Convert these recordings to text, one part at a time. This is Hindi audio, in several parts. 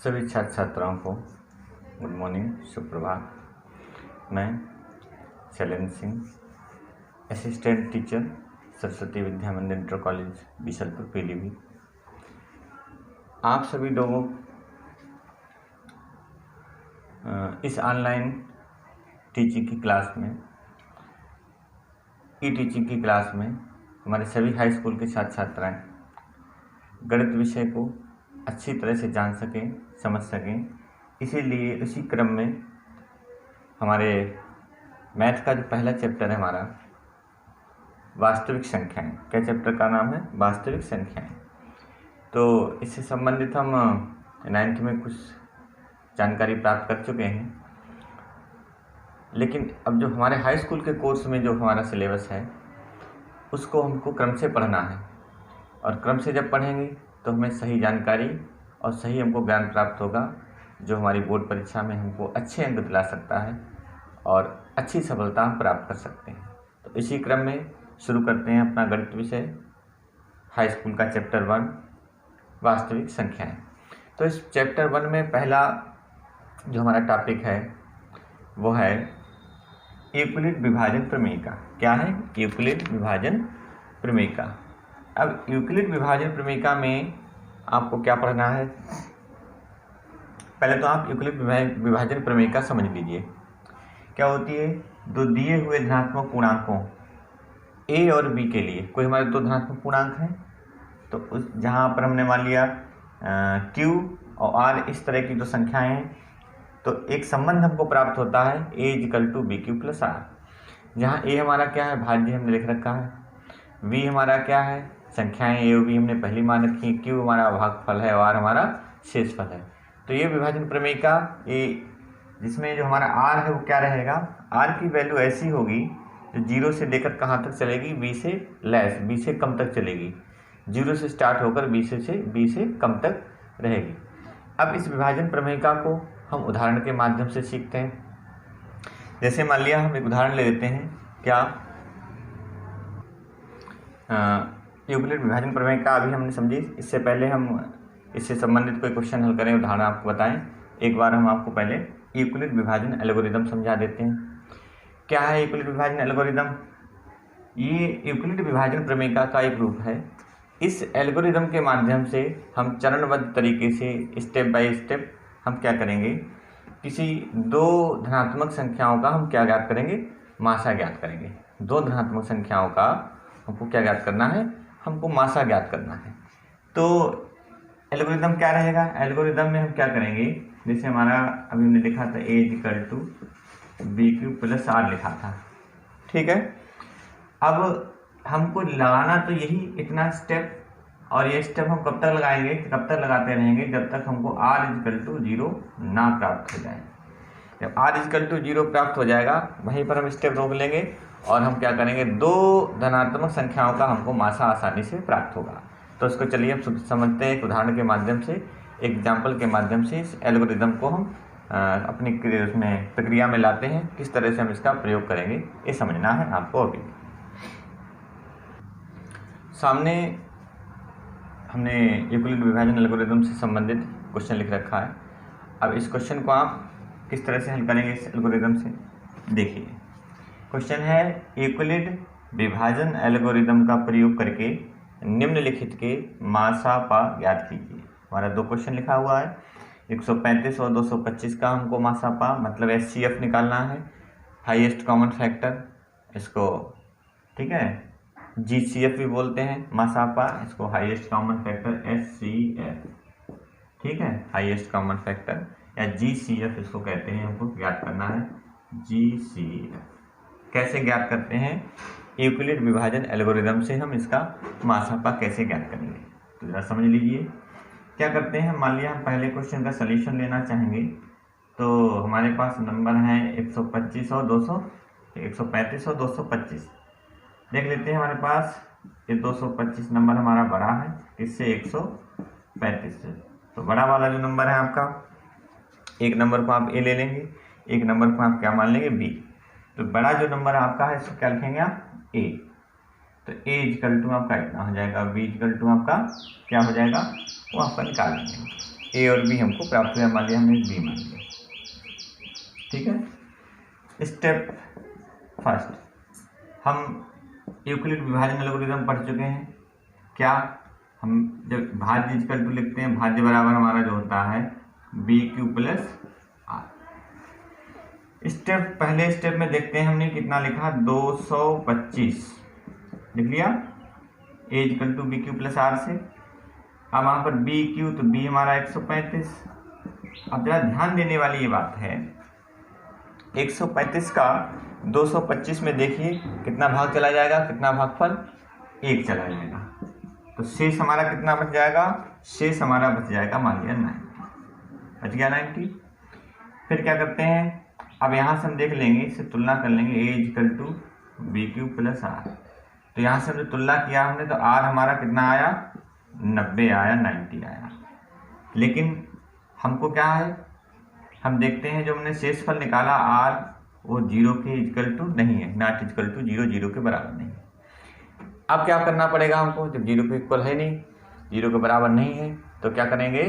सभी छात्र छात्राओं को गुड मॉर्निंग, सुप्रभात। मैं शैलेंद्र सिंह, असिस्टेंट टीचर, सरस्वती विद्या मंदिर इंटर कॉलेज बीसलपुर पीलीभीत। आप सभी लोगों इस ऑनलाइन टीचिंग की क्लास में, ई टीचिंग की क्लास में हमारे सभी हाई स्कूल के छात्र छात्राएं गणित विषय को अच्छी तरह से जान सकें, समझ सकें। इसीलिए इसी क्रम में हमारे मैथ का जो पहला चैप्टर है हमारा वास्तविक संख्याएं, क्या चैप्टर का नाम है? वास्तविक संख्याएं। तो इससे संबंधित हम 9th में कुछ जानकारी प्राप्त कर चुके हैं, लेकिन अब जो हमारे हाई स्कूल के कोर्स में जो हमारा सिलेबस है उसको हमको क्रम से पढ़ना है, और क्रम से जब पढ़ेंगे तो हमें सही जानकारी और सही हमको ज्ञान प्राप्त होगा, जो हमारी बोर्ड परीक्षा में हमको अच्छे अंक दिला सकता है और अच्छी सफलता हम प्राप्त कर सकते हैं। तो इसी क्रम में शुरू करते हैं अपना गणित विषय, हाई स्कूल का चैप्टर 1 वास्तविक संख्याएं। तो इस चैप्टर 1 में पहला जो हमारा टॉपिक है वो है यूक्लिड विभाजन प्रमेयिका। क्या है? यूक्लिड विभाजन प्रमेयिका। अब यूक्लिड विभाजन प्रमेयिका में आपको क्या पढ़ना है? पहले तो आप यूक्लिड विभाजन प्रमेयिका समझ लीजिए। क्या होती है? दो दिए हुए धनात्मक पूर्णांकों a और b के लिए, कोई हमारे दो धनात्मक पूर्णांक हैं, तो उस जहाँ पर हमने मान लिया q और r इस तरह की जो संख्याएं हैं, तो एक संबंध हमको प्राप्त होता है a = bq + r, जहाँ a हमारा क्या है? भाज्य हमने लिख रखा है। v हमारा क्या है? संख्याएं a और b हमने पहली मान रखी है। q हमारा भागफल है और r हमारा शेषफल है। तो ये विभाजन प्रमेयिका जिसमें जो हमारा r है वो क्या रहेगा? r की वैल्यू ऐसी होगी जो 0 से लेकर कहाँ तक चलेगी? b से कम तक चलेगी। 0 से स्टार्ट होकर b से कम तक रहेगी। अब इस विभाजन प्रमेयिका को हम उदाहरण के माध्यम से सीखते हैं। जैसे मान लिया हम एक उदाहरण ले लेते हैं। क्या? यूक्लिड विभाजन प्रमेयिका अभी हमने समझी। इससे पहले हम इससे संबंधित कोई क्वेश्चन हल करें, उदाहरण आपको बताएं। एक बार हम आपको पहले यूक्लिड विभाजन एल्गोरिदम समझा देते हैं। क्या है यूक्लिड विभाजन एल्गोरिदम? ये यूक्लिड विभाजन प्रमेयिका का एक रूप है। इस एल्गोरिदम के माध्यम से हम चरणबद्ध तरीके से स्टेप बाय स्टेप हम क्या करेंगे? किसी दो धनात्मक संख्याओं का हम क्या ज्ञात करेंगे? मासा ज्ञात करेंगे। दो धनात्मक संख्याओं का हमको क्या ज्ञात करना है? हमको मासा ज्ञात करना है। तो एल्गोरिदम क्या रहेगा? एल्गोरिदम में हम क्या करेंगे? जैसे हमारा अभी हमने लिखा था a = bq + r लिखा था, ठीक है। अब हमको लगाना तो यही इतना स्टेप, और ये स्टेप हम कब तक लगाएंगे? कब तक लगाते रहेंगे? जब तक हमको r = 0 ना प्राप्त हो जाए। जब r = 0 प्राप्त हो जाएगा, वहीं पर हम स्टेप रोक लेंगे और हम क्या करेंगे? दो धनात्मक संख्याओं का हमको मासा आसानी से प्राप्त होगा। तो इसको चलिए हम समझते हैं एक उदाहरण के माध्यम से, एग्जाम्पल के माध्यम से इस एल्गोरिदम को हम अपनी उसमें प्रक्रिया में लाते हैं। किस तरह से हम इसका प्रयोग करेंगे ये समझना है आपको। अभी सामने हमने यूक्लिड विभाजन एल्गोरिदम से संबंधित क्वेश्चन लिख रखा है। अब इस क्वेश्चन को आप किस तरह से हल करेंगे इस एल्गोरिदम से? देखिए, क्वेश्चन है यूक्लिड विभाजन एल्गोरिदम का प्रयोग करके निम्नलिखित के मासापा ज्ञात कीजिए। हमारा दो क्वेश्चन लिखा हुआ है, 135 और 225 का हमको मासापा मतलब HCF निकालना है, हाईएस्ट कॉमन फैक्टर इसको, ठीक है, GCF भी बोलते हैं मासापा, इसको हाईएस्ट कॉमन फैक्टर HCF, ठीक है, हाईएस्ट कॉमन फैक्टर या GCF इसको कहते हैं। हमको ज्ञात करना है GCF। कैसे ज्ञात करते हैं? यूक्लिड विभाजन एल्गोरिदम से हम इसका मासापा कैसे ज्ञात करेंगे, तो जरा समझ लीजिए। क्या करते हैं? मान लिया हम पहले क्वेश्चन का सलूशन लेना चाहेंगे, तो हमारे पास नंबर है 135 और 225। देख लेते हैं हमारे पास ये 225 नंबर हमारा बड़ा है इससे 135 से, तो बड़ा वाला जो नंबर है आपका, एक नंबर को आप A ले लेंगे, एक नंबर को आप क्या मान लेंगे? B। तो बड़ा जो नंबर आपका है इसको क्या लिखेंगे आप? A। तो A = आपका इतना हो जाएगा, B = आपका क्या हो जाएगा? वो आपका निकाल लेंगे। ए और बी हमको प्राप्त हुआ, मान लिया हमने बी मान लिया। ठीक है, स्टेप फर्स्ट, हम यूक्लिड विभाजन एल्गोरिथम पढ़ चुके हैं। क्या हम जब भाज्य इक्वल टू लिखते हैं, भाज्य बराबर हमारा जो होता है बी क्यू प्लस आर। पहले स्टेप में देखते हैं हमने कितना लिखा, 225 लिख लिया, A equal to B Q plus R से। अब वहाँ पर बी क्यू, तो बी हमारा 135। अब जरा ध्यान देने वाली ये बात है, 135 का 225 में देखिए कितना भाग चला जाएगा, कितना भागफल, 1 चला जाएगा। तो शेष हमारा कितना बच जाएगा, शेष हमारा बच जाएगा मान लिया 90, बच गया 90। फिर क्या करते हैं, अब यहाँ से हम देख लेंगे, इससे तुलना कर लेंगे, A equal to B Q plus R. तो यहाँ से हमने तुलना किया हमने, तो आर हमारा कितना आया, 90 आया, 90 आया। लेकिन हमको क्या है, हम देखते हैं जो हमने शेषफल निकाला आर, वो 0 के इक्वल टू नहीं है, नॉट इक्वल टू 0, 0 के बराबर नहीं है। अब क्या करना पड़ेगा हमको, जब 0 के इक्वल है नहीं, 0 के बराबर नहीं है, तो क्या करेंगे,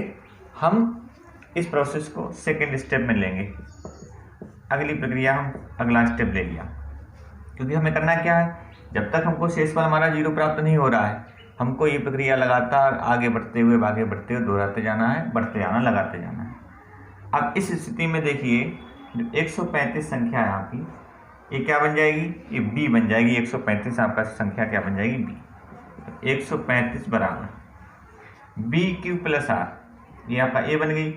हम इस प्रोसेस को सेकेंड स्टेप में लेंगे। अगली प्रक्रिया, हम अगला स्टेप ले लिया, क्योंकि हमें करना क्या है, जब तक हमको शेषफल हमारा 0 प्राप्त नहीं हो रहा है, हमको ये प्रक्रिया लगातार आगे बढ़ते हुए दोहराते जाना है, बढ़ते जाना, लगाते जाना है। अब इस स्थिति में देखिए, जो 135 संख्या है आपकी, ये क्या बन जाएगी, ये बी बन जाएगी। 135 आपका संख्या क्या बन जाएगी, बी। 135 बराबर बी क्यू प्लस आर, ये आपका ए बन गई।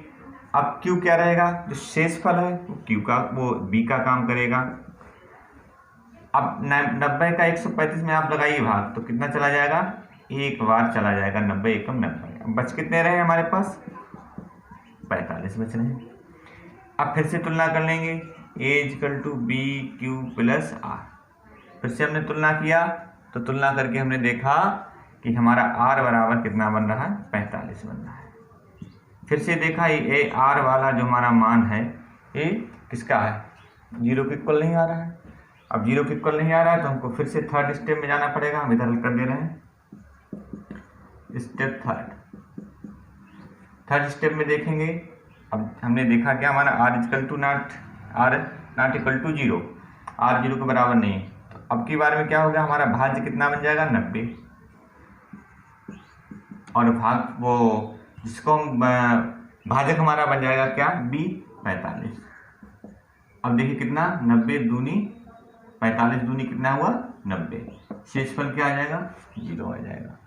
अब क्यू क्या रहेगा, जो शेषफल है वो क्यू का, वो बी का काम करेगा। अब 90 का 135 में आप लगाइए भाग, तो कितना चला जाएगा, एक बार चला जाएगा, 90 एकम 90। अब बच कितने रहे हमारे पास, 45 बच रहे हैं। अब फिर से तुलना कर लेंगे, A equal to B Q plus R. फिर से हमने तुलना किया, तो तुलना करके हमने देखा कि हमारा आर बराबर कितना बन रहा है, 45 बन रहा है। फिर से देखा, ये आर वाला जो हमारा मान है, ये किसका है, 0 के इक्वल नहीं आ रहा है। अब 0 के इक्वल नहीं आ रहा है, तो हमको फिर से थर्ड स्टेप में जाना पड़ेगा। हम इधर हल कर दे रहे हैं, स्टेप थर्ड स्टेप में देखेंगे। अब हमने देखा क्या, हमारा R equal to not equal to 0, R 0 के बराबर नहीं है। तो अब की बार में क्या होगा, हमारा भाज्य कितना बन जाएगा, 90, और भाग वो जिसको हम भाजक हमारा बन जाएगा क्या, बी 45। अब देखिए कितना, 90 दूनी 45 दूनी कितना हुआ, 90। शेषफल क्या आ जाएगा, 0 आ जाएगा।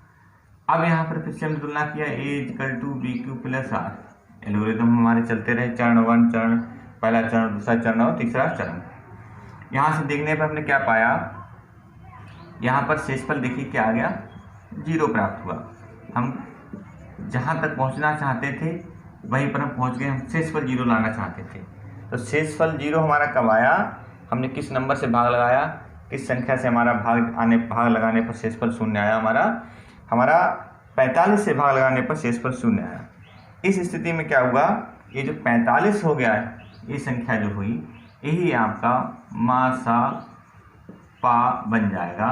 अब यहाँ पर फिर से हमने तुलना किया, A equal to B Q plus R. Algorithm हमारे चलते रहे, चरण 1, चरण पहला चरण, दूसरा चरण और तीसरा चरण। यहाँ से देखने पर हमने क्या पाया, यहाँ पर शेषफल देखिए क्या आ गया, 0 प्राप्त हुआ। हम जहाँ तक पहुँचना चाहते थे वहीं पर हम पहुँच गए, हम शेषफल 0 लाना चाहते थे। तो शेषफल 0 हमारा कब आया, हमने किस नंबर से भाग लगाया, किस संख्या से हमारा भाग लगाने पर शेषफल 0 आया, हमारा 45 से भाग लगाने पर शेषफल 0 आया। इस स्थिति में क्या हुआ, ये जो 45 हो गया है, ये संख्या जो हुई, यही आपका मासा पा बन जाएगा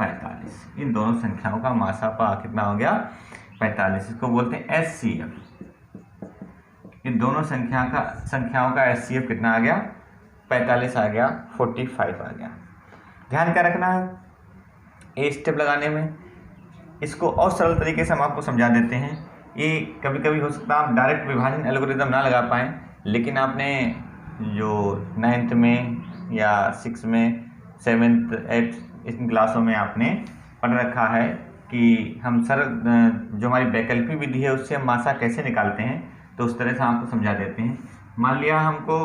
45। इन दोनों संख्याओं का मासा पा कितना हो गया, 45। इसको बोलते हैं HCF। इन दोनों संख्याओं का HCF कितना आ गया, 45 आ गया, 45 आ गया। ध्यान क्या रखना है, ए स्टेप लगाने में, इसको और सरल तरीके से हम आपको समझा देते हैं। ये कभी कभी हो सकता है आप डायरेक्ट विभाजन एल्गोरिथम ना लगा पाएँ, लेकिन आपने जो 9th में या 6 में 7th 8th इन क्लासों में आपने पढ़ रखा है कि हम जो हमारी वैकल्पिक विधि है उससे हम मासा कैसे निकालते हैं, तो उस तरह से आपको समझा देते हैं। मान लिया हमको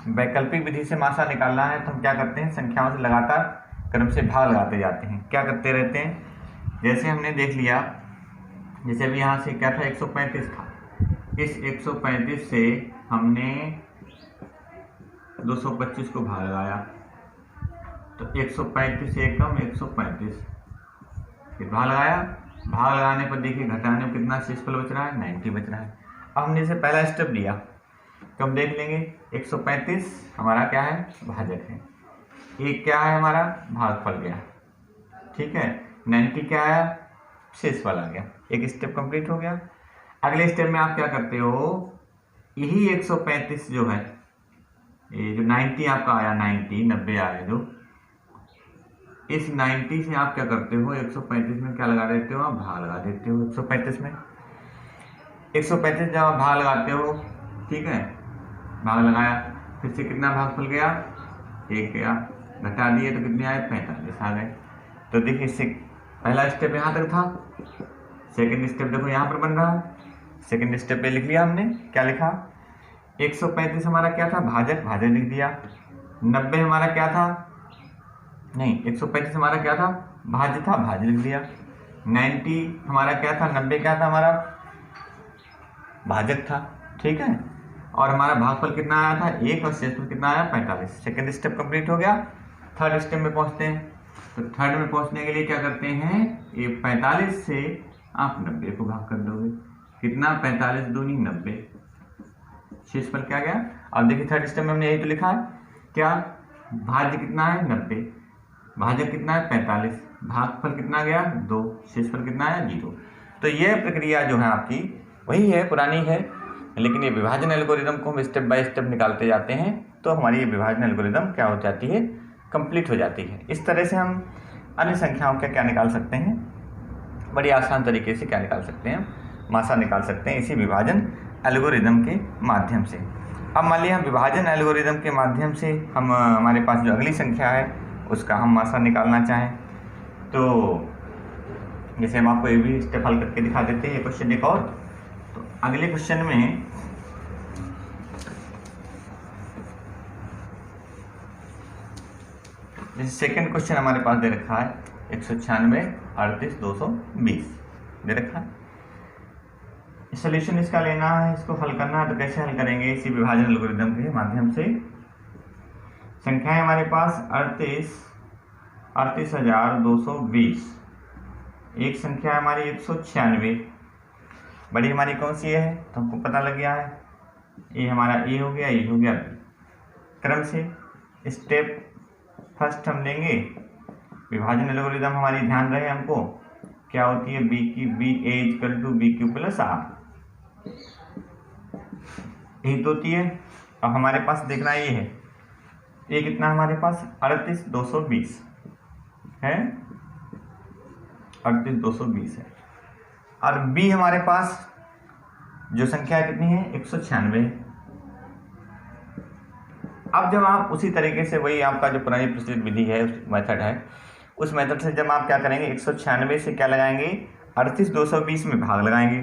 वैकल्पिक विधि से मासा निकालना है, तो हम क्या करते हैं, संख्याओं से लगातार क्रम से भाग लगाते जाते हैं। क्या करते रहते हैं, जैसे हमने देख लिया, जैसे अभी यहाँ से क्या था, 135 था, इस 135 से हमने 225 को भाग लगाया, तो 135 से कम 135, फिर भाग लगाया, भाग लगाने पर देखिए घटाने में कितना शेषफल बच रहा है, 90 बच रहा है। अब हमने इसे पहला स्टेप लिया, तो हम देख लेंगे 135 हमारा क्या है, भाजक है, एक क्या है हमारा, भागफल गया, ठीक है, 90 क्या आया, शेषफल आ गया। एक स्टेप कंप्लीट हो गया। अगले स्टेप में आप क्या करते हो, यही 135 जो है, ये जो 90 आपका आया, 90 आया जो, इस 90 से आप क्या करते हो, 135 में क्या लगा देते हो, आप भाग लगा देते हो 135 में। 135 जब आप भाग लगाते हो, ठीक है, भाग लगाया, फिर से कितना भागफल गया, 1 गया, घटा दिए तो कितने आए, 45 आ गए। तो देखिए इससे पहला स्टेप यहाँ तक था, सेकंड स्टेप देखो यहाँ पर बन रहा है। सेकंड स्टेप पे लिख लिया हमने, क्या लिखा, 135 हमारा क्या था, भाजक, भाजक लिख दिया। 90 हमारा क्या था, नहीं 135 हमारा क्या था, भाज्य था, भाज्य लिख दिया। 90 हमारा क्या था, 90 क्या था हमारा, भाजक था, ठीक है। और हमारा भागफल कितना आया था, 1, और शेषफल कितना आया, 45। सेकंड स्टेप कंप्लीट हो गया। थर्ड स्टेप में पहुंचते हैं। तो थर्ड में पहुंचने के लिए क्या करते हैं, ये 45 से आप 90 को भाग कर दोगे, कितना, 45 दूनी 90, शेषफल क्या गया। अब देखिए थर्ड स्टेप में हमने यही तो लिखा है, क्या, भाज्य कितना है, 90, भाजक कितना है, 45, भागफल कितना गया, 2, शेषफल कितना है, 0। तो यह प्रक्रिया जो है आपकी वही है, पुरानी है, लेकिन ये विभाजन एल्गोरिदम को हम स्टेप बाय स्टेप निकालते जाते हैं, तो हमारी ये विभाजन एल्गोरिदम क्या हो जाती है, कंप्लीट हो जाती है। इस तरह से हम अन्य संख्याओं का क्या निकाल सकते हैं, बड़ी आसान तरीके से क्या निकाल सकते हैं, मासा निकाल सकते हैं इसी विभाजन एल्गोरिदम के माध्यम से। अब मान लिया हम विभाजन एल्गोरिदम के माध्यम से हम हमारे पास जो अगली संख्या है उसका हम मासा निकालना चाहें, तो जैसे हम आपको ये भी स्टेप हल करके दिखा देते हैं, ये क्वेश्चन एक और। तो अगले क्वेश्चन में जैसे सेकंड क्वेश्चन हमारे पास दे रखा है 196 38 220 दे रखा है। सोल्यूशन इसका लेना है, इसको हल करना है, तो कैसे हल करेंगे, इसी विभाजन एल्गोरिदम के माध्यम से। संख्याएं हमारे पास 38,220, एक संख्या हमारी 196, बड़ी हमारी कौन सी है, तो हमको पता लग गया है, ये हमारा ए हो गया, ये हो गया बी। क्रम से स्टेप फर्स्ट हम लेंगे, विभाजन एल्गोरिदम हमारी ध्यान रहे हमको क्या होती है, बी की B A equal to B Q plus R, यही तो होती है। अब हमारे पास देखना ये है, ये कितना हमारे पास 38,220 है, 38,220 है, और बी हमारे पास जो संख्या कितनी है, 196। अब जब आप उसी तरीके से, वही आपका जो पुरानी प्रचलित विधि है, उस मेथड है, उस मेथड से जब आप क्या करेंगे, 196 से क्या लगाएंगे, 38,220 में भाग लगाएंगे।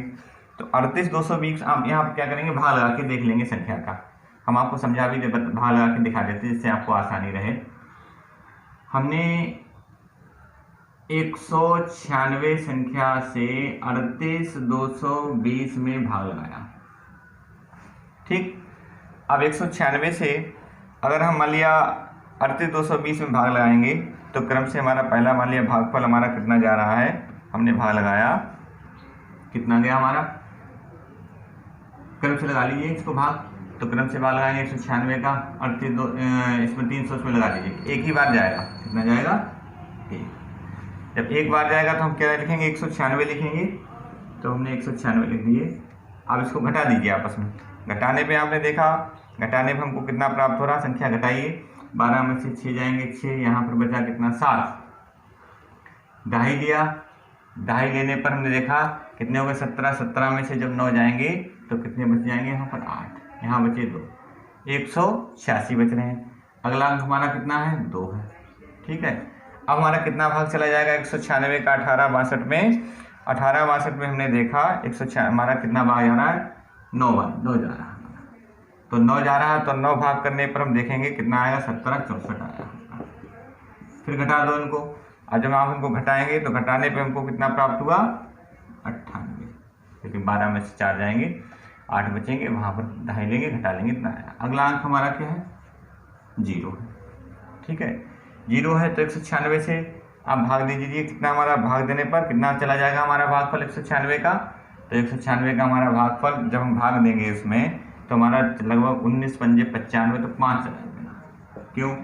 तो 38,220 आप यहाँ क्या करेंगे, भाग लगा के देख लेंगे संख्या का। हम आपको समझा भी दे, भाग लगा के दिखा देते जिससे आपको आसानी रहे। हमने 196 संख्या से 38,220 में भाग लगाया, ठीक। अब 196 से अगर हम मान लिया 38,220 में भाग लगाएंगे, तो क्रम से हमारा पहला मान लिया भागफल हमारा कितना जा रहा है, हमने भाग लगाया, कितना गया हमारा, क्रम से लगा लीजिए इसको भाग, तो क्रम से भाग लगाएंगे 196 का, 38 इसमें 300 में लगा दीजिए, एक ही बार जाएगा, कितना जाएगा, एक। जब एक बार जाएगा तो हम क्या लिखेंगे, 196 लिखेंगे, तो हमने 196 लिख दिए। अब इसको घटा दीजिए आपस में, घटाने पे आपने देखा, घटाने पे हमको कितना प्राप्त हो रहा, संख्या घटाइए, 12 में से 6 जाएंगे 6, यहाँ पर बचा कितना 7, ढाई लिया, ढाई लेने पर हमने देखा कितने हो गए 17, 17 में से जब 9 जाएंगे तो कितने बच जाएंगे, यहाँ पर 8, यहाँ बचे 2, 186 बच रहे हैं। अगला अंक हमारा कितना है, 2 है, ठीक है। अब हमारा कितना भाग चला जाएगा 196 का 1862 में, 1862 में हमने देखा 196 हमारा कितना भाग जा रहा है, 9 जा रहा है, तो 9 जा रहा है, तो 9 भाग करने पर हम देखेंगे कितना आएगा, 1764 आया। फिर घटा दो इनको, और जब आप इनको घटाएंगे तो घटाने पे हमको कितना प्राप्त हुआ, 98, क्योंकि 12 में से 4 जाएंगे, 8 बचेंगे, वहाँ पर ढाई लेंगे, घटा लेंगे, इतना आया। अगला अंक हमारा क्या है, 0 है, ठीक है, 0 है, तो 196 से आप भाग दे दीजिए, कितना हमारा भाग देने पर कितना चला जाएगा हमारा भागफल 196 का, तो 196 का हमारा भागफल जब हम भाग देंगे इसमें तो हमारा लगभग 19 पंजे 95, तो 5 चला जाएगा। क्यों,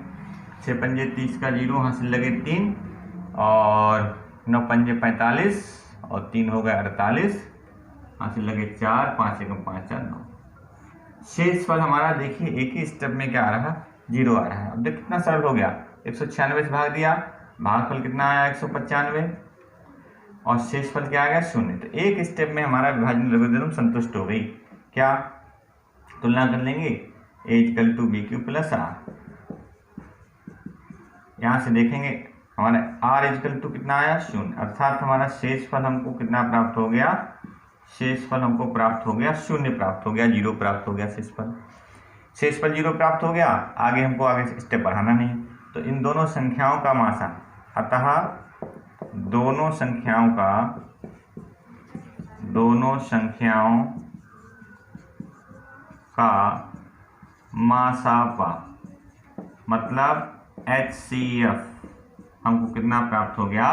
6 पंजे 30 का 0, हासिल लगे 3, और 9 पंजे 45, और 3 हो गए 48, यहाँ से लगे 4, 5 एकम 5 4 9। शेषफल हमारा देखिए एक ही स्टेप में क्या आ रहा है, 0 आ रहा है। अब देख कितना सरल हो गया, 196 से भाग दिया, भागफल कितना आया 195 और शेषफल क्या आ गया 0। तो एक स्टेप में हमारा विभाजन एल्गोरिथम संतुष्ट हो गई। क्या तुलना कर लेंगे, a equal to B Q plus R. यहाँ से देखेंगे हमारा r इक्वल टू कितना आया 0, अर्थात हमारा शेषफल हमको कितना प्राप्त हो गया, शेषफल हमको प्राप्त हो गया 0 प्राप्त हो गया, 0 प्राप्त हो गया शेषफल 0 प्राप्त हो गया। आगे हमको आगे स्टेप बढ़ाना नहीं, तो इन दोनों संख्याओं का मासा, अतः दोनों संख्याओं का मासापा मतलब HCF हमको कितना प्राप्त हो गया,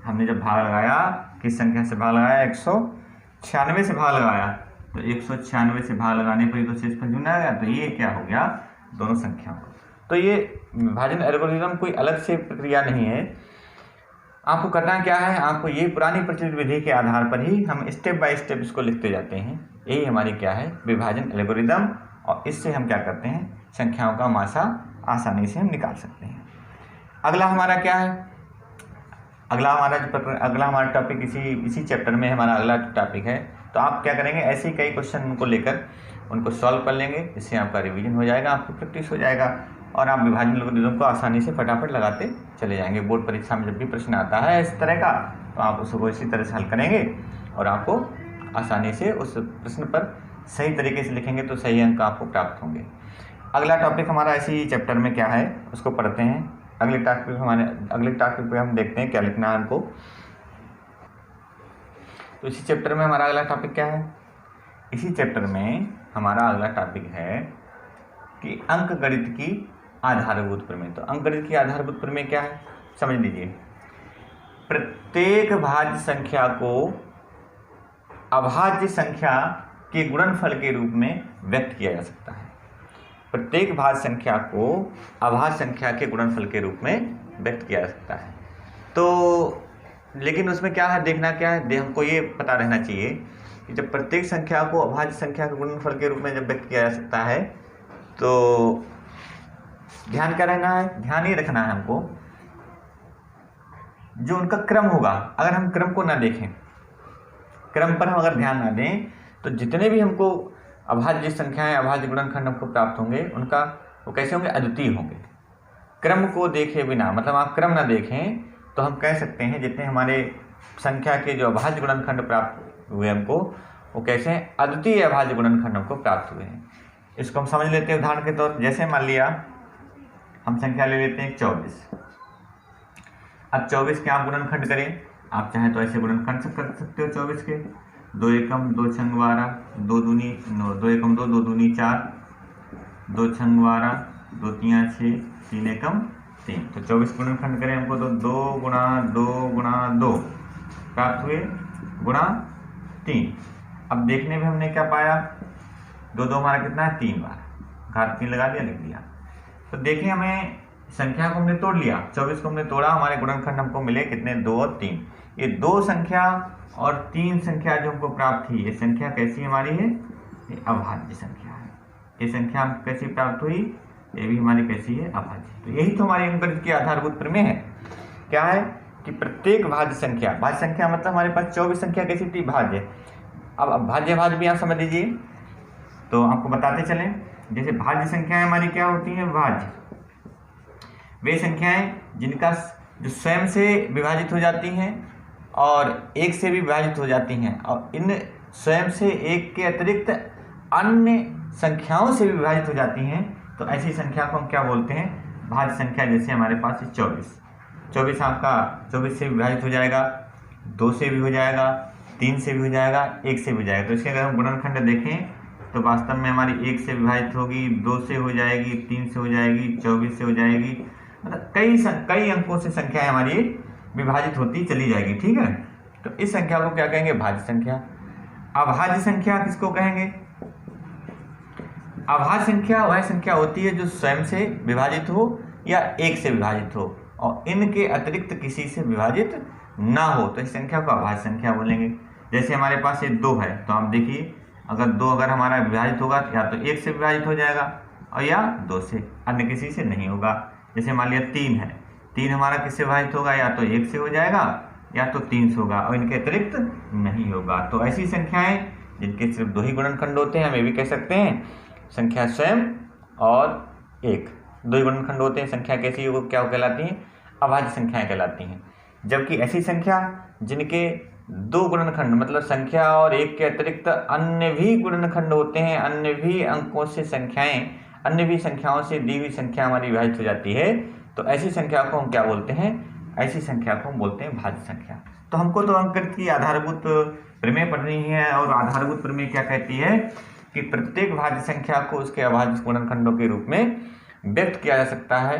हमने जब भाग लगाया किस संख्या से भाग लगाया, 196 से भाग लगाया, तो 196 से भाग लगाने पर तो शेषफल चुना गया। तो ये क्या हो गया, दोनों संख्याओं का। तो ये विभाजन एल्गोरिथम कोई अलग से प्रक्रिया नहीं है, आपको करना क्या है, आपको ये पुरानी प्रचलित विधि के आधार पर ही हम स्टेप बाय स्टेप इसको लिखते जाते हैं। यही हमारी क्या है, विभाजन एल्गोरिथम, और इससे हम क्या करते हैं, संख्याओं का मासा आसानी से हम निकाल सकते हैं। अगला हमारा क्या है, अगला हमारा टॉपिक इसी चैप्टर में हमारा अगला टॉपिक है। तो आप क्या करेंगे, ऐसे ही कई क्वेश्चन को लेकर उनको सॉल्व कर लेंगे, इससे आपका रिवीजन हो जाएगा, आपको प्रैक्टिस हो जाएगा और आप विभाजन एल्गोरिथम को आसानी से फटाफट लगाते चले जाएंगे। बोर्ड परीक्षा में जब भी प्रश्न आता है इस तरह का, तो आप उसको इसी तरह से हल करेंगे और आपको आसानी से उस प्रश्न पर सही तरीके से लिखेंगे तो सही अंक आपको प्राप्त होंगे। अगला टॉपिक हमारा इसी चैप्टर में क्या है उसको पढ़ते हैं। अगले टॉपिक पे हम देखते हैं क्या लिखना है हमको। तो इसी चैप्टर में हमारा अगला टॉपिक क्या है, इसी चैप्टर में हमारा अगला टॉपिक है कि अंकगणित की आधारभूत प्रमेय। तो अंकगणित की आधारभूत प्रमेय क्या है, समझ लीजिए। प्रत्येक भाज्य संख्या को अभाज्य संख्या के गुणनफल के रूप में व्यक्त किया जा सकता है। प्रत्येक भाज्य संख्या को अभाज्य संख्या के गुणनफल के रूप में व्यक्त किया जा सकता है। तो लेकिन उसमें क्या है, देखना क्या है, हमको ये पता रहना चाहिए कि जब प्रत्येक संख्या को अभाज्य संख्या के गुणनफल के रूप में जब व्यक्त किया जा सकता है तो ध्यान क्या रहना है, ध्यान ये रखना है हमको जो उनका क्रम होगा। अगर हम क्रम को ना देखें, क्रम पर हम अगर ध्यान ना दें, तो जितने भी हमको अभाज्य संख्याएं, अभाज्य गुणनखंड हमको प्राप्त होंगे, उनका वो कैसे होंगे, अद्वितीय होंगे। क्रम को देखे बिना, मतलब आप क्रम ना देखें तो हम कह सकते हैं जितने हमारे संख्या के जो अभाज्य गुणनखंड प्राप्त हुए हमको, वो कैसे हैं, अद्वितीय अभाज्य गुणनखंड हमको प्राप्त हुए हैं। इसको हम समझ लेते हैं उदाहरण के तौर। जैसे मान लिया हम संख्या ले लेते हैं 24। अब 24 के आप गुणनखंड करें, आप चाहें तो ऐसे गुणनखंड कर सकते हो 24 के। 2 एकम 2 छंग 12, 2 दूनी 9, 2 एकम 2, 2 दूनी 4, 2 छंग 12, 2 तियां 6, 3 एकम 3। तो 24 गुणनखंड करें हमको तो 2 गुणा 2 गुणा 2 प्राप्त हुए गुणा 3। अब देखने में हमने क्या पाया, 2 2 हमारा कितना है, 3 बार, घात 3 लगा दिया, लिख दिया। तो देखिए हमें संख्या को हमने तोड़ लिया, 24 को हमने तोड़ा, हमारे गुणनखंड हमको मिले कितने, 2 और 3। ये 2 संख्या और 3 संख्या जो हमको प्राप्त हुई, ये संख्या कैसी हमारी है, ये अभाज्य संख्या है। ये संख्या हमको कैसी प्राप्त हुई, ये भी हमारी कैसी है, अभाज्य। तो यही तो हमारी अंकगणित की आधारभूत प्रमेय है। क्या है कि प्रत्येक भाज्य संख्या, भाज्य संख्या मतलब हमारे पास 24 संख्या कैसी थी, भाज्य। अब भाज्य भाज्य भी आप समझ लीजिए, तो आपको बताते चलें। जैसे भाज्य संख्याएं हमारी क्या होती हैं, भाज्य वे संख्याएं जिनका जो स्वयं से विभाजित हो जाती हैं और 1 से भी विभाजित हो जाती हैं, और इन स्वयं से 1 के अतिरिक्त अन्य संख्याओं से भी विभाजित हो जाती हैं। तो ऐसी संख्या को हम क्या बोलते हैं, भाज्य संख्या। जैसे हमारे पास 24 आपका 24 से विभाजित हो जाएगा, 2 से भी हो जाएगा, 3 से भी हो जाएगा, 1 से भी हो जाएगा। तो इसके अगर हम गुणनखंड देखें तो वास्तव में हमारी 1 से विभाजित होगी, 2 से हो जाएगी, 3 से हो जाएगी, 24 से हो जाएगी, मतलब कई अंकों से संख्याएं हमारी विभाजित होती चली जाएगी। ठीक है, तो इस संख्या को क्या कहेंगे, भाज्य संख्या। अभाज्य संख्या किसको कहेंगे, अभाज्य संख्या वह संख्या होती है जो स्वयं से विभाजित हो या 1 से विभाजित हो और इनके अतिरिक्त किसी से विभाजित ना हो, तो इस संख्या को अभाज्य संख्या बोलेंगे। जैसे हमारे पास ये 2 है, तो आप देखिए अगर 2 अगर हमारा विभाजित होगा या तो 1 से विभाजित हो जाएगा और या 2 से, अन्य किसी से नहीं होगा। जैसे मान लिया 3 है, 3 हमारा किससे विभाजित होगा, या तो 1 से हो जाएगा या तो 3 से होगा और इनके अतिरिक्त नहीं होगा। तो ऐसी संख्याएं जिनके सिर्फ 2 ही गुणनखंड होते हैं, हम ये भी कह सकते हैं संख्या स्वयं और एक, 2 ही गुणनखंड होते हैं। संख्या कैसी वो क्या कहलाती हैं, अभाज्य संख्याएं कहलाती हैं। जबकि ऐसी संख्या जिनके 2 गुणनखंड मतलब संख्या और एक के अतिरिक्त अन्य भी गुणनखंड होते हैं, अन्य भी अंकों से संख्याएं, अन्य भी संख्याओं से दी हुई संख्या हमारी विभाजित हो जाती है, तो ऐसी संख्या को हम क्या बोलते हैं, ऐसी संख्या को हम बोलते हैं भाज्य संख्या। तो हमको तो अंकगणित की आधारभूत प्रमेय पढ़नी है और आधारभूत प्रमेय क्या कहती है कि प्रत्येक भाज्य संख्या को उसके अभाज्य गुणनखंडों के रूप में व्यक्त किया जा सकता है,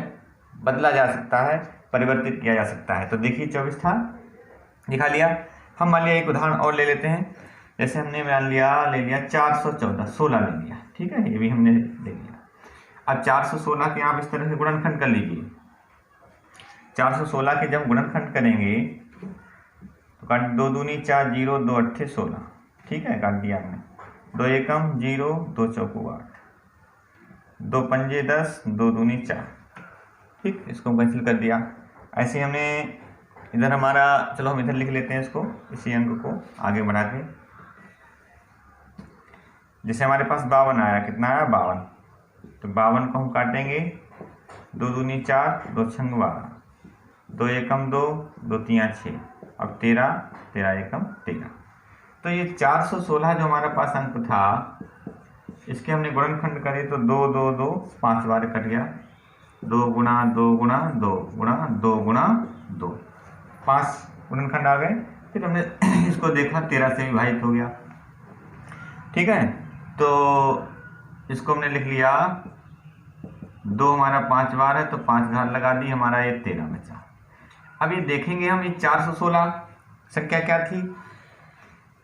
बदला जा सकता है, परिवर्तित किया जा सकता है। तो देखिए 24 था, दिखा लिया। हम मान लिया एक उदाहरण और ले लेते हैं। जैसे हमने मान लिया ले लिया 414, 16 ले लिया, ठीक है, ये भी हमने ले लिया। अब 416 के आप इस तरह से गुणनखंड कर लीजिए। 416 के जब गुणनखंड करेंगे तो काट 2 दूनी 4, 0 2 अट्ठे 16, ठीक है, काट दिया हमने। 2 एकम 0, 2 चौको 8, 2 पंजे 10, 2 दूनी 4, ठीक, इसको कैंसिल कर दिया। ऐसे हमने इधर हमारा, चलो हम इधर लिख लेते हैं इसको, इसी अंक को आगे बढ़ा के। जैसे हमारे पास 52 आया, कितना आया 52, तो 52 को हम काटेंगे 2 दूनी 4, 2 छंग 12, 2 एकम 2, 2 तिया 6, अब 13, 13 एकम 13। तो ये 416 जो हमारा पास अंक था, इसके हमने गुणनखंड करे तो 2 2 2 5 बार कट गया, 2 गुणा 2 गुणा 2 गुणा 2 गुणा 2, 5 गुणनखंड आ गए। फिर हमने इसको देखा 13 से विभाजित हो गया, ठीक है, तो इसको हमने लिख लिया 2 हमारा 5 बार है तो 5 घात लगा दी, हमारा ये 13 बचा। अब ये देखेंगे हम, ये 416 संख्या क्या थी,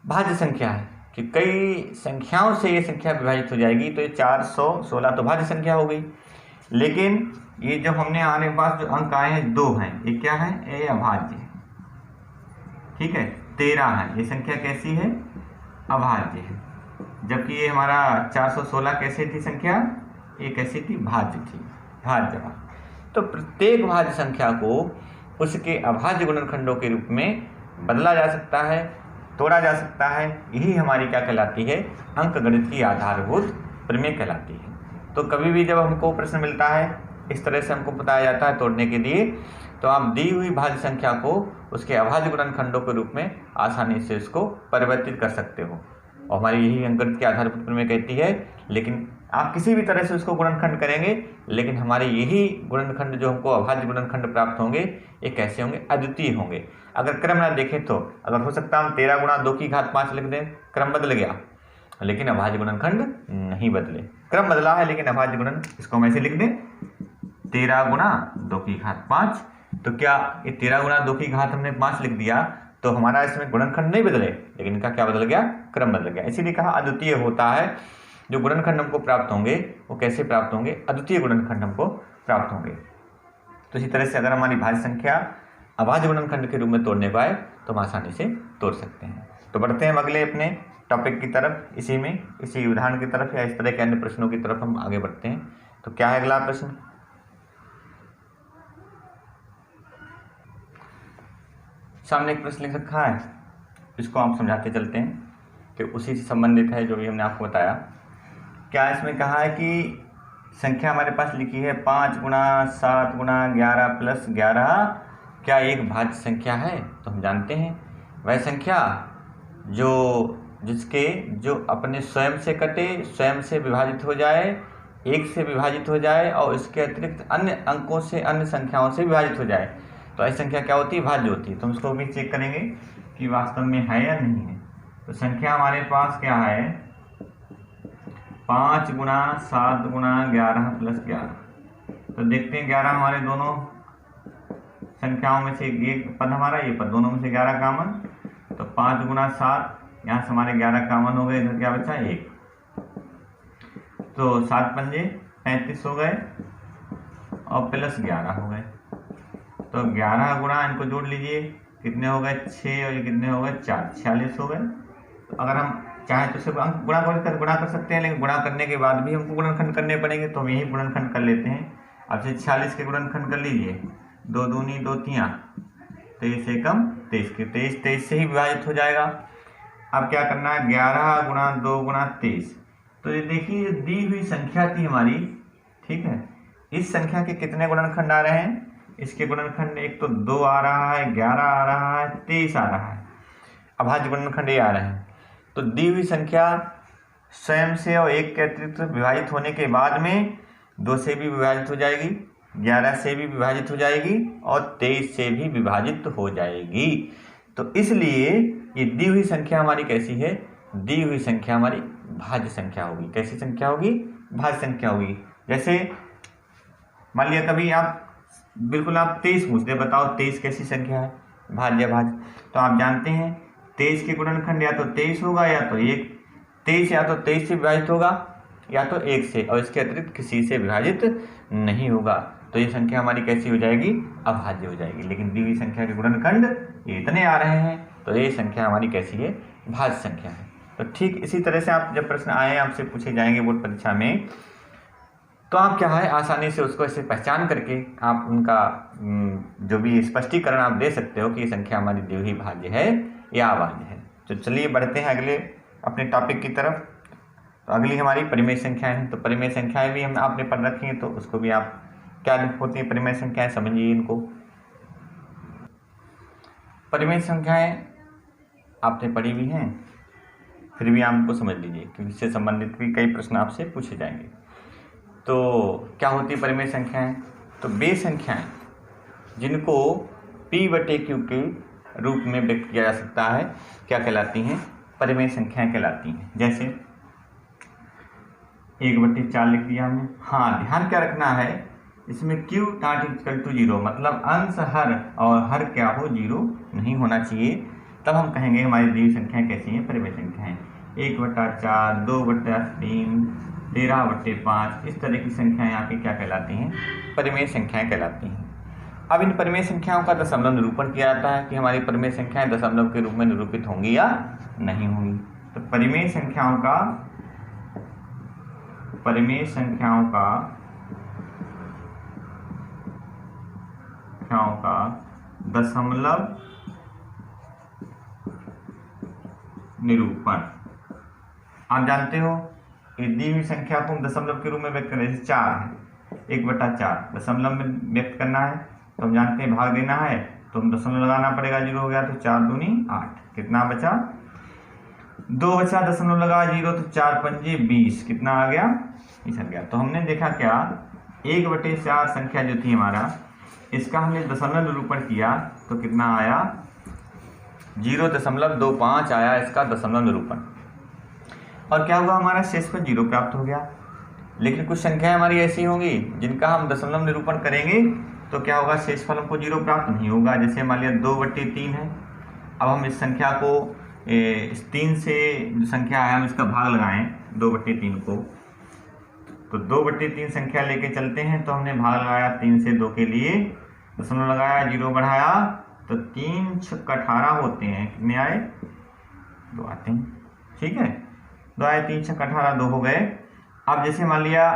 भाज्य संख्या है कि कई संख्याओं से ये संख्या विभाजित हो जाएगी, तो ये 416 तो भाज्य संख्या हो गई। लेकिन ये जब हमने हमारे पास जो अंक आए हैं 2 हैं, ये क्या है, ये अभाज्य है, ठीक है। 13 है, ये संख्या कैसी है, अभाज्य है। जबकि ये हमारा 416 कैसे थी संख्या, ये कैसी थी, भाज्य थी, भाज्य। तो प्रत्येक भाज्य संख्या को उसके अभाज्य गुणनखंडों के रूप में बदला जा सकता है, तोड़ा जा सकता है। यही हमारी क्या कहलाती है, अंकगणित की आधारभूत प्रमेय कहलाती है। तो कभी भी जब हमको प्रश्न मिलता है, इस तरह से हमको बताया जाता है तोड़ने के लिए, तो आप दी हुई भाज्य संख्या को उसके अभाज्य गुणनखंडों के रूप में आसानी से उसको परिवर्तित कर सकते हो, और हमारी यही अंकगणित की आधारभूत प्रमेय कहती है। लेकिन आप किसी भी तरह से उसको गुणनखंड करेंगे, लेकिन हमारे यही गुणनखंड जो हमको अभाज्य गुणनखंड प्राप्त होंगे, ये कैसे होंगे, अद्वितीय होंगे। अगर क्रम ना देखें तो अगर हो सकता है हम 13 गुणा 2 की घात 5 लिख दें, क्रम बदल गया, लेकिन अभाज्य गुणनखंड नहीं बदले। क्रम बदला है लेकिन अभाज्य गुणन, इसको हम ऐसे लिख दें 13 गुणा 2 की घात 5। तो क्या ये 13 गुणा 2 की घात हमने 5 लिख दिया, तो हमारा इसमें गुणनखंड नहीं बदले, लेकिन इनका क्या बदल गया, क्रम बदल गया। इसीलिए कहा अद्वितीय होता है। जो गुणनखंड हमको प्राप्त होंगे वो कैसे प्राप्त होंगे, अद्वितीय गुणनखंड हमको प्राप्त होंगे। तो इसी तरह से अगर हमारी भाज्य संख्या अभाज्य गुणनखंड के रूप में तोड़ने को आए तो हम आसानी से तोड़ सकते हैं। तो बढ़ते हैं अगले अपने टॉपिक की तरफ, इसी उदाहरण की तरफ या इस तरह के अन्य प्रश्नों की तरफ हम आगे बढ़ते हैं। तो क्या है अगला प्रश्न, सामने एक प्रश्न लिख रखा है, इसको आप समझाते चलते हैं कि उसी से संबंधित है जो भी हमने आपको बताया। क्या इसमें कहा है कि संख्या हमारे पास लिखी है 5 गुणा 7 गुणा 11 प्लस 11 क्या एक भाज्य संख्या है। तो हम जानते हैं वह संख्या जो अपने स्वयं से कटे, स्वयं से विभाजित हो जाए, 1 से विभाजित हो जाए और इसके अतिरिक्त अन्य अंकों से, अन्य संख्याओं से विभाजित हो जाए, तो ऐसी संख्या क्या होती है, भाज्य होती है। तो हम इसको भी चेक करेंगे कि वास्तव में है या नहीं है। तो संख्या हमारे पास क्या है, 5 गुणा 7 गुणा 11 प्लस 11। तो देखते हैं 11 हमारे दोनों संख्याओं में से एक पद हमारा, ये पद दोनों में से 11 कामन, तो 5 गुणा 7 यहाँ से हमारे 11 कामन हो गए, इधर क्या बचा 1, तो 7 पंजे 35 हो गए और प्लस 11 हो गए। तो 11 गुणा, इनको जोड़ लीजिए, कितने हो गए 6 और ये कितने हो गए 4, 46 हो गए। तो अगर हम चाहें तो सिर्फ अंक गुणा कर सकते हैं, लेकिन गुणा करने के बाद भी हमको गुणनखंड करने पड़ेंगे, तो हम यही गुणनखंड कर लेते हैं। अब से 46 के गुणनखंड कर लीजिए, 2 दूनी 2 तियां, 23 एकम 23 के 23 से ही विभाजित हो जाएगा। अब क्या करना है, 11 गुणा 2 गुणा 23। तो ये देखिए दी हुई संख्या थी हमारी, ठीक है, इस संख्या के कितने गुणनखंड आ रहे हैं, इसके गुणनखंड एक तो 2 आ रहा है, 11 आ रहा है, 23 आ रहा है, अभाज्य गुणनखंड ये आ रहे हैं। तो दी हुई संख्या स्वयं से और 1 के अतिरिक्त विभाजित होने के बाद में 2 से भी विभाजित हो जाएगी, 11 से भी विभाजित हो जाएगी और 23 से भी विभाजित हो जाएगी। तो इसलिए ये दी हुई संख्या हमारी कैसी है, दी हुई संख्या हमारी भाज्य संख्या होगी। कैसी संख्या होगी, भाज्य संख्या होगी। जैसे मान लिया कभी आप बिल्कुल आप 23 पूछते, बताओ 23 कैसी संख्या है, भाज्य भाज्य। तो आप जानते हैं 23 के गुणनखंड या तो 23 होगा या तो 1, 23 या तो 23 से विभाजित होगा या तो 1 से, और इसके अतिरिक्त किसी से विभाजित नहीं होगा। तो ये संख्या हमारी कैसी हो जाएगी, अभाज्य हो जाएगी। लेकिन दी हुई संख्या के गुणनखंड ये इतने आ रहे हैं, तो ये संख्या हमारी कैसी है, भाज्य संख्या है। तो ठीक इसी तरह से आप जब प्रश्न आए आपसे पूछे जाएंगे बोर्ड परीक्षा में, तो आप क्या है आसानी से उसको ऐसे पहचान करके आप उनका जो भी स्पष्टीकरण आप दे सकते हो कि ये संख्या हमारी दी हुई भाज्य है या अभाज्य है। तो चलिए बढ़ते हैं अगले अपने टॉपिक की तरफ। तो अगली हमारी परिमेय संख्याएं हैं। तो परिमेय संख्याएं भी हम आपने पढ़ रखी हैं, तो उसको भी आप क्या होती है परिमेय संख्याएं, समझिए इनको। परिमेय संख्याएं आपने पढ़ी भी हैं, फिर भी आप उनको समझ लीजिए क्योंकि इससे संबंधित भी कई प्रश्न आपसे पूछे जाएंगे। तो क्या होती है परिमेय संख्याएं, तो वे संख्याएं जिनको P/Q के रूप में व्यक्त किया जा सकता है क्या कहलाती हैं, परिमेय संख्याएं कहलाती हैं। जैसे 1/4 लिख दिया हमने। हाँ, ध्यान क्या रखना है, इसमें Q ≠ 0, मतलब अंश हर और हर क्या हो 0 नहीं होना चाहिए, तब हम कहेंगे हमारी दी हुई संख्याएं कैसी हैं, परिमेय संख्याएं। 1/4, 2/3, 13/5, इस तरह की संख्याएं आपकी क्या कहलाती हैं, परिमेय संख्याएं कहलाती हैं। अब इन परिमेय संख्याओं का दशमलव निरूपण किया जाता है कि हमारी परिमेय संख्याएं दशमलव के रूप में निरूपित होंगी या नहीं होंगी। तो परिमेय संख्याओं का दशमलव निरूपण आप जानते हो, दी हुई संख्या को हम दशमलव के रूप में व्यक्त करें। जैसे 4 है, 1/4 दशमलव में व्यक्त करना है, तो हम जानते हैं भाग देना है तो हम दशमलव लगाना पड़ेगा, 0 हो गया तो 4 दूनी 8, कितना बचा 2 बचा, दशमलव लगा 0 तो 4 पंजे 20, कितना आ गया 20 आ गया। तो हमने देखा क्या 1/4 संख्या जो थी हमारा, इसका हमने दशमलव निरूपण किया तो कितना आया 0.25 आया इसका दशमलव निरूपण। और क्या हुआ, हमारा शेषफल 0 प्राप्त हो गया। लेकिन कुछ संख्याएं हमारी ऐसी होंगी जिनका हम दशमलव निरूपण करेंगे तो क्या होगा, शेषफल हमको 0 प्राप्त नहीं होगा। जैसे मान लिया 2/3 है, अब हम इस संख्या को इस 3 से जो संख्या है हम इसका भाग लगाएं 2/3 को, तो 2/3 संख्या लेके चलते हैं, तो हमने भाग लगाया 3 से 2 के लिए, दशमलव लगाया 0 बढ़ाया तो 3 छक्का 18 होते हैं, कितने आए 2 आते हैं, ठीक है 2 आए, 3 छक्का 18 2 हो गए। अब जैसे मान लिया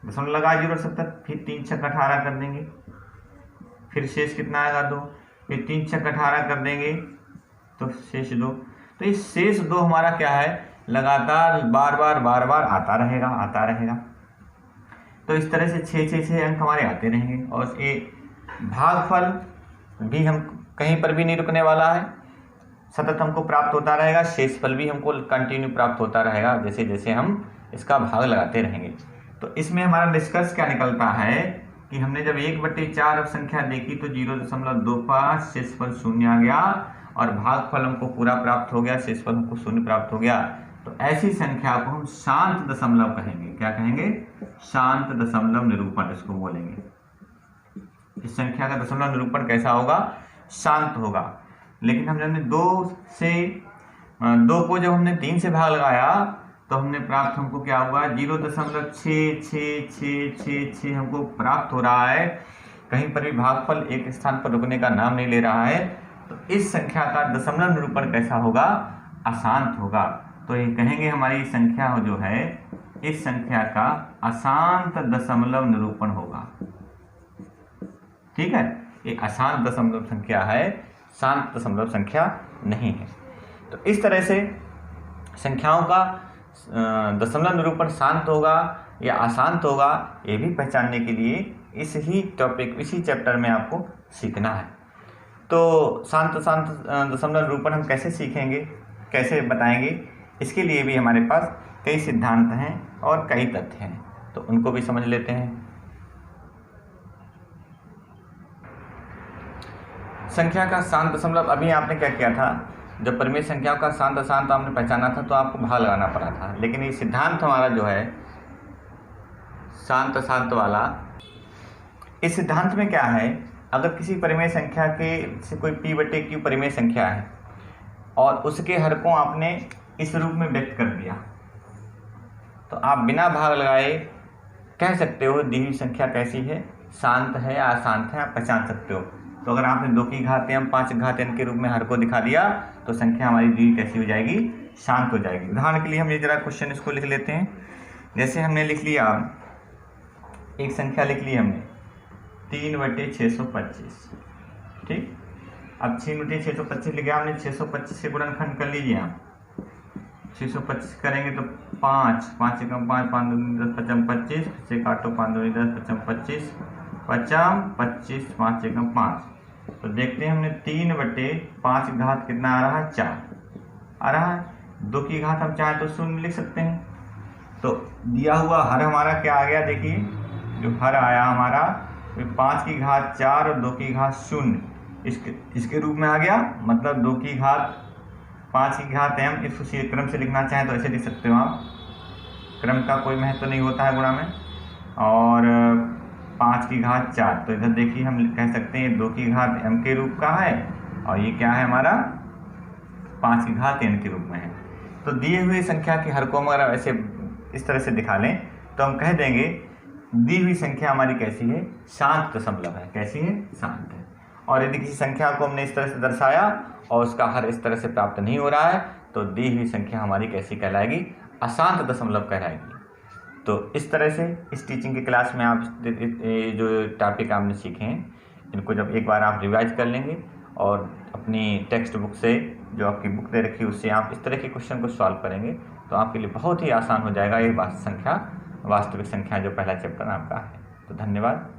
दशमलव लगा 0.70, फिर 3 छक्का 18 कर देंगे, फिर शेष कितना आएगा 2, फिर 3 छक्का 18 कर देंगे तो शेष 2। तो ये शेष 2 हमारा क्या है, लगातार बार बार आता रहेगा। तो इस तरह से 6 अंक हमारे आते रहेंगे। और ये भागफल भी हम कहीं पर भी नहीं रुकने वाला है, सतत हमको प्राप्त होता रहेगा। शेषफल भी हमको कंटिन्यू प्राप्त होता रहेगा जैसे जैसे हम इसका भाग लगाते रहेंगे। तो इसमें हमारा निष्कर्ष क्या निकलता है कि हमने जब 1/4 संख्या देखी तो 0.25 शेषफल 0 आ गया और भागफल हमको पूरा प्राप्त हो गया, शेषफल हमको 0 प्राप्त हो गया। तो ऐसी संख्या को हम शांत दशमलव कहेंगे। क्या कहेंगे, शांत दशमलव निरूपण इसको बोलेंगे। इस संख्या का दशमलव निरूपण कैसा होगा, शांत होगा। लेकिन हमने 2 को जब हमने 3 से भाग लगाया तो हमने प्राप्त हमको क्या हुआ 0.6666 हमको प्राप्त हो रहा है। कहीं पर भी भागफल एक स्थान पर रुकने का नाम नहीं ले रहा है। तो इस संख्या का दशमलव निरूपण कैसा होगा? अशांत होगा। तो ये कहेंगे हमारी संख्या जो है, इस संख्या का अशांत दशमलव निरूपण होगा। ठीक है, ये अशांत दशमलव संख्या है, शांत दशमलव संख्या नहीं है। तो इस तरह से संख्याओं का दशमलव निरूपण शांत होगा या अशांत होगा, ये भी पहचानने के लिए इसी चैप्टर में आपको सीखना है। तो शांत दशमलव निरूपण हम कैसे सीखेंगे, कैसे बताएंगे, इसके लिए भी हमारे पास कई सिद्धांत हैं और कई तथ्य हैं, तो उनको भी समझ लेते हैं। संख्या का शांत दशमलव, अभी आपने क्या किया था, जब परिमेय संख्याओं का शांत अशांत आपने पहचाना था तो आपको भाग लगाना पड़ा था। लेकिन ये सिद्धांत हमारा जो है शांत अशांत वाला, इस सिद्धांत में क्या है, अगर किसी परिमेय संख्या के से कोई p/q परिमेय संख्या है और उसके हरकों आपने इस रूप में व्यक्त कर दिया, तो आप बिना भाग लगाए कह सकते हो दी हुई संख्या कैसी है, शांत है या अशांत है, आप पहचान सकते हो। तो अगर आपने 2 की घात m 5 की घात n के रूप में हर को दिखा दिया तो संख्या हमारी दी कैसी हो जाएगी? शांत हो जाएगी। उदाहरण के लिए हम ये जरा क्वेश्चन इसको लिख लेते हैं। जैसे हमने लिख लिया, एक संख्या लिख ली हमने 3/625। ठीक, अब 3/625 लिखा हमने, 625 के गुणनखंड कर लीजिए आप। 625 करेंगे तो 5 5 एकम 5 5 2 10 पचम 25, से काटो 5 2 10 पचम 25 पचम 25 5 एकम 5। तो देखते हैं हमने 3/5 घात कितना आ रहा है? 4 आ रहा है। 2 की घात हम चाहे तो 0 लिख सकते हैं। तो दिया हुआ हर हमारा क्या आ गया? देखिए जो हर आया हमारा 5 की घात 4 और 2 की घात 0 इसके रूप में आ गया। मतलब 2 की घात 5 की घात m, इसको क्रम से लिखना चाहें तो ऐसे लिख सकते हो आप, क्रम का कोई महत्व नहीं होता है गुणा में। और 5 की घात 4, तो इधर देखिए हम कह सकते हैं 2 की घात m के रूप का है और ये क्या है हमारा 5 की घात n के रूप में है। तो दिए हुए संख्या के हर को अगर ऐसे इस तरह से दिखा लें तो हम कह देंगे दी हुई संख्या हमारी कैसी है? शांत दशमलव है। कैसी है? शांत है। और यदि किसी संख्या को हमने इस तरह से दर्शाया और उसका हर इस तरह से प्राप्त नहीं हो रहा है तो दी हुई संख्या हमारी कैसी कहलाएगी? अशांत दशमलव कहलाएगी। तो इस तरह से इस टीचिंग की क्लास में आप जो टॉपिक आपने सीखे हैं इनको जब एक बार आप रिवाइज कर लेंगे और अपनी टेक्स्ट बुक से, जो आपकी बुक दे रखी है उससे आप इस तरह के क्वेश्चन को सॉल्व करेंगे तो आपके लिए बहुत ही आसान हो जाएगा ये वास्तविक संख्या जो पहला चैप्टर आपका है। तो धन्यवाद।